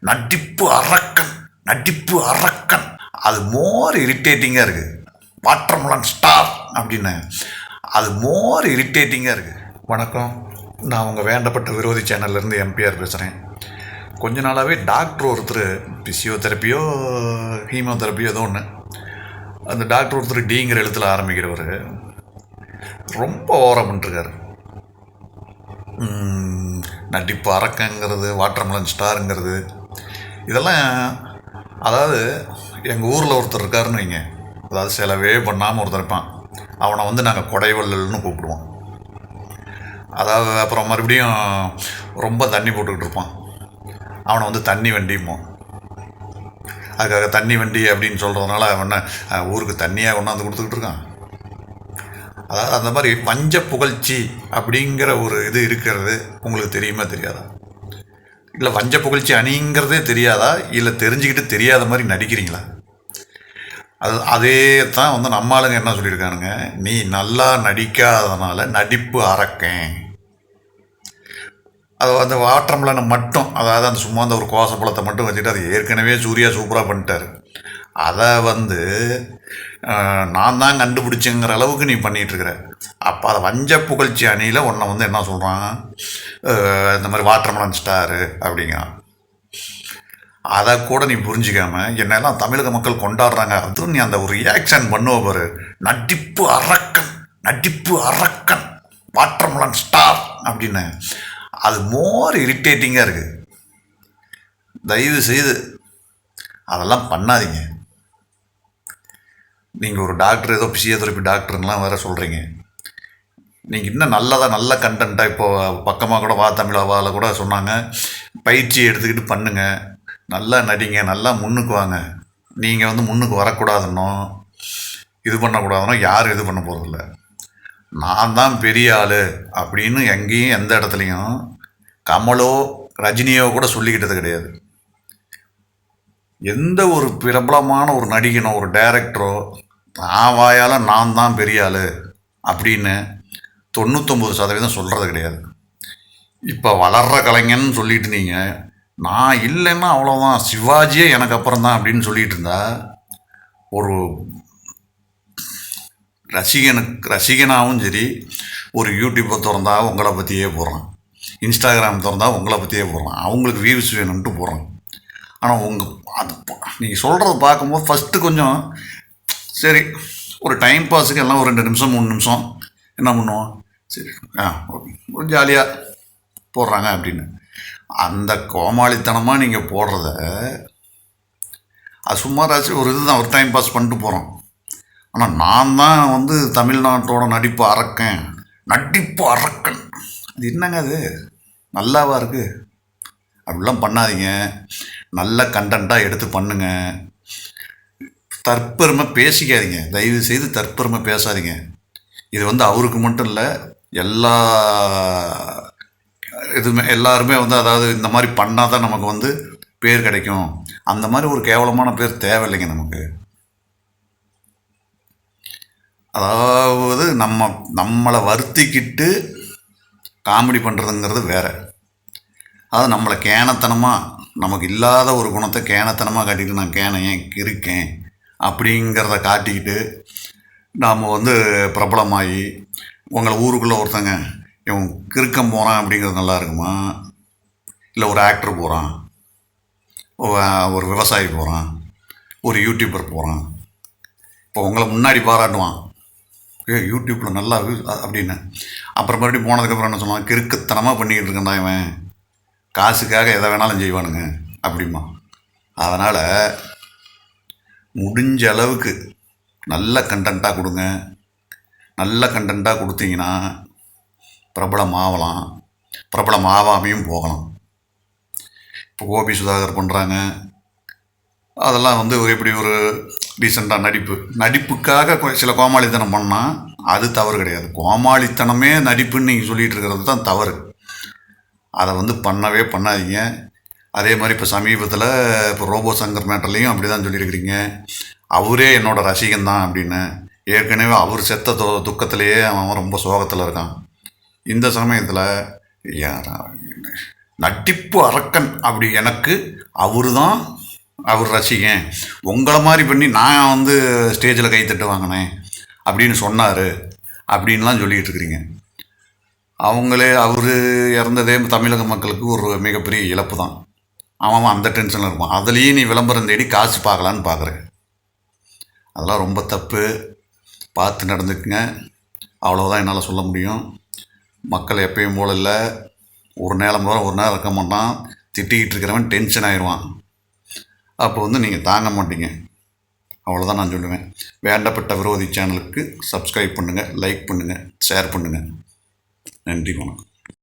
நடிப்பு அரக்கன், நடிப்பு அரக்கன். அது மோர் இரிட்டேட்டிங்காக இருக்குது. வாட்டர்மெலன் ஸ்டார் அப்படின்னு அது மோர் இரிட்டேட்டிங்காக இருக்குது. வணக்கம், நான் உங்கள் வேண்டப்பட்ட விரோதி சேனல்லேருந்து எம்பிஆர் பேசுகிறேன். கொஞ்ச நாளாகவே டாக்டர் ஒருத்தர் பிசியோதெரப்பியோ ஹீமோதெரப்பியோ ஏதோ ஒன்று, அந்த டாக்டர் ஒருத்தர் டிங்கிற எழுத்தில் ஆரம்பிக்கிறவர் ரொம்ப ஓவராக பண்ணிருக்காரு. நடிப்பு அரக்கங்கிறது, வாட்டர்மெலன் ஸ்டாருங்கிறது, இதெல்லாம் அதாவது எங்கள் ஊரில் ஒருத்தர் இருக்காருன்னு வைங்க, அதாவது செலவே பண்ணாமல் ஒருத்தர் இருப்பான். அவனை நாங்கள் கொடைவள்ளல்னு கூப்பிடுவோம். அதாவது அப்புறம் மறுபடியும் ரொம்ப தண்ணி போட்டுக்கிட்டு இருப்பான். அவனை தண்ணி வண்டிப்போம். அதுக்காக தண்ணி வண்டி அப்படின்னு சொல்கிறதுனால அவனை ஊருக்கு தண்ணியாக கொண்டாந்து கொடுத்துக்கிட்டு இருக்கான். அதாவது அந்த மாதிரி வஞ்ச புகழ்ச்சி அப்படிங்கிற ஒரு இது இருக்கிறது உங்களுக்கு தெரியுமா தெரியாதா? இல்லை வஞ்ச புகழ்ச்சி அணிங்கிறதே தெரியாதா? இல்லை தெரிஞ்சுக்கிட்டு தெரியாத மாதிரி நடிக்கிறீங்களா? அதே தான் நம்ம ஆளுங்க என்ன சொல்லியிருக்கானுங்க, நீ நல்லா நடிக்காதனால நடிப்பு அரக்கேன். அது அந்த வாட்டர்மெலனை மட்டும், அதாவது அந்த சும்மா அந்த ஒரு கோசப்பழத்தை மட்டும் வச்சுட்டு, அது ஏற்கனவே சூர்யா சூப்பராக பண்ணிட்டார். அதை நான் தான் கண்டுபிடிச்சேங்கிற அளவுக்கு நீ பண்ணிகிட்ருக்கிற. அப்போ அதை வஞ்ச புகழ்ச்சி அணியில் உன்னை என்ன சொல்கிறான், இந்த மாதிரி வாட்டர்மெலன் ஸ்டாரு அப்படிங்கிறான். அதை கூட நீ புரிஞ்சிக்காம என்னெல்லாம் தமிழக மக்கள் கொண்டாடுறாங்க, அதுவும் நீ அந்த ஒரு ரியாக்ஷன் பண்ணுவ பாரு, நடிப்பு அரக்கன், நடிப்பு அரக்கன், வாட்டர்மெலன் ஸ்டார் அப்படின்னு. அது மோர் இரிட்டேட்டிங்காக இருக்குது. தயவு செய்து அதெல்லாம் பண்ணாதீங்க. நீங்கள் ஒரு டாக்டர், ஏதோ பிசியோதெரப்பி டாக்டருங்கெலாம் வேறு சொல்கிறீங்க. நீங்கள் இன்னும் நல்ல கண்டென்ட்டாக இப்போது பக்கமாக கூட வா தமிழாவால் கூட சொன்னாங்க, பயிற்சி எடுத்துக்கிட்டு பண்ணுங்கள், நல்லா நடிங்க, நல்லா முன்னுக்கு வாங்க. நீங்கள் முன்னுக்கு வரக்கூடாதுன்னோ இது பண்ணக்கூடாதுன்னோ யாரும் இது பண்ண போகிறதில்ல. நான் தான் பெரிய ஆள் அப்படின்னு எங்கேயும் எந்த இடத்துலையும் கமலோ ரஜினியோ கூட சொல்லிக்கிட்டது கிடையாது. எந்த ஒரு பிரபலமான ஒரு நடிகனோ ஒரு டைரக்டரோ நான் வாயால் நான் தான் பெரிய ஆள் அப்படின்னு 99% சொல்கிறது கிடையாது. இப்போ வளர்கிற கலைஞன்னு சொல்லிட்டு நீங்கள் நான் இல்லைன்னா அவ்வளோதான், சிவாஜியே எனக்கு அப்புறம் தான் அப்படின்னு சொல்லிட்டு இருந்தா, ஒரு ரசிகனாகவும் சரி, ஒரு யூடியூப்பை திறந்தா உங்களை பற்றியே போடுறான், இன்ஸ்டாகிராம் திறந்தா உங்களை பற்றியே போடுறான், அவங்களுக்கு வியூஸ் வேணும்ன்ட்டு போடுறான். ஆனால் அது நீங்கள் சொல்கிறத பார்க்கும்போது ஃபஸ்ட்டு கொஞ்சம் சரி, ஒரு டைம் பாஸுக்கு எல்லாம் ஒரு 2 நிமிஷம் 3 நிமிஷம் என்ன பண்ணுவோம், சரி ஒரு ஜாலியாக போடுறாங்க அப்படின்னு. அந்த கோமாளித்தனமாக நீங்கள் போடுறத அது சும்மா ஒரு இதுதான், ஒரு டைம் பாஸ் பண்ணிட்டு போகிறோம். ஆனால் நான் தான் தமிழ்நாட்டோட நடிப்பு அரக்கன், நடிப்பு அரக்கன், அது என்னங்க அது நல்லாவா இருக்குது? அப்படிலாம் பண்ணாதீங்க. நல்ல கண்டென்ட்டாக எடுத்து பண்ணுங்க. தற்பெருமை பேசிக்காதீங்க, தயவு செய்து தற்பெருமை பேசாதீங்க. இது அவருக்கு மட்டும் இல்லை, எல்லாருமே அதாவது இந்த மாதிரி பண்ணால் தான் நமக்கு பேர் கிடைக்கும், அந்த மாதிரி ஒரு கேவலமான பேர் தேவையில்லைங்க நமக்கு. அதாவது நம்மளை வருத்திக்கிட்டு காமெடி பண்ணுறதுங்கிறது வேற. அதாவது நம்மளை கேனத்தனமாக, நமக்கு இல்லாத ஒரு குணத்தை கேனத்தனமாக காட்டிக்கிட்டு நான் கேனையன் இருக்கேன் அப்படிங்கிறத காட்டிக்கிட்டு நாம் பிரபலமாகி உங்களை ஊருக்குள்ளே ஒருத்தங்க இவன் கிறுக்கம் போகிறான் அப்படிங்கிறது நல்லா இருக்குமா? இல்லை ஒரு ஆக்டர் போகிறான், ஒரு விவசாயி போகிறான், ஒரு யூடியூபர் போகிறான், இப்போ உங்களை முன்னாடி பாராட்டுவான், யூடியூப்பில் நல்லா அப்படின்னு. அப்புறம் மறுபடியும் போனதுக்கப்புறம் என்ன சொல்லுவான், கிறுக்குத்தனமாக பண்ணிக்கிட்டு இருக்கேன்டா இவன், காசுக்காக எதை வேணாலும் செய்வானுங்க அப்படிமா. அதனால் முடிஞ்ச அளவுக்கு நல்ல கண்டென்ட்டாக கொடுங்க. நல்ல கண்டென்ட்டாக கொடுத்தீங்கன்னா பிரபலம் ஆகலாம், பிரபலம் ஆகாமையும் போகலாம். இப்போ கோபி சுதாகர் பண்ணுறாங்க, அதெல்லாம் எப்படி ஒரு டீசெண்டாக நடிப்புக்காக சில கோமாளித்தனம் பண்ணால் அது தவறு கிடையாது. கோமாளித்தனமே நடிப்புன்னு நீங்கள் சொல்லிகிட்டு இருக்கிறது தான் தவறு. அதை பண்ணவே பண்ணாதீங்க. அதே மாதிரி இப்போ சமீபத்தில் இப்போ ரோபோ சங்கர் மேட்டர்லேயும் அப்படி தான் சொல்லியிருக்கிறீங்க, அவரே என்னோடய ரசிகன் தான் அப்படின்னு. ஏற்கனவே அவர் செத்த துக்கத்திலேயே அவன் ரொம்ப சோகத்தில் இருக்கான். இந்த சமயத்தில் நடிப்பு அரக்கன் அப்படி எனக்கு அவர் ரசிகன், உங்களை மாதிரி பண்ணி நான் வந்து ஸ்டேஜில் கைத்தட்டு வாங்கினேன் அப்படின்னு சொன்னார் அப்படின்லாம் சொல்லிகிட்டு இருக்கிறீங்க. அவர் இறந்ததே தமிழக மக்களுக்கு ஒரு மிகப்பெரிய இழப்பு தான். அவன் அந்த டென்ஷனில் இருப்பான். அதுலேயும் நீ விளம்பரம் தேடி காசு பார்க்கலான்னு பார்க்குறேன். அதெல்லாம் ரொம்ப தப்பு. பார்த்து நடந்துக்குங்க. அவ்வளோதான் என்னால் சொல்ல முடியும். மக்கள் எப்பயும் போல இல்லை. ஒரு நேரம் இருக்க மாட்டான். திட்டிக்கிட்டு இருக்கிறவன் டென்ஷன் ஆயிடுவான். அப்போ வந்து நீங்கள் தாங்க மாட்டீங்க. அவ்வளோதான் நான் சொல்லுவேன். வேண்டப்பட்ட விரோதி சேனலுக்கு சப்ஸ்கிரைப் பண்ணுங்கள், லைக் பண்ணுங்கள், ஷேர் பண்ணுங்கள். நன்றி, வணக்கம்.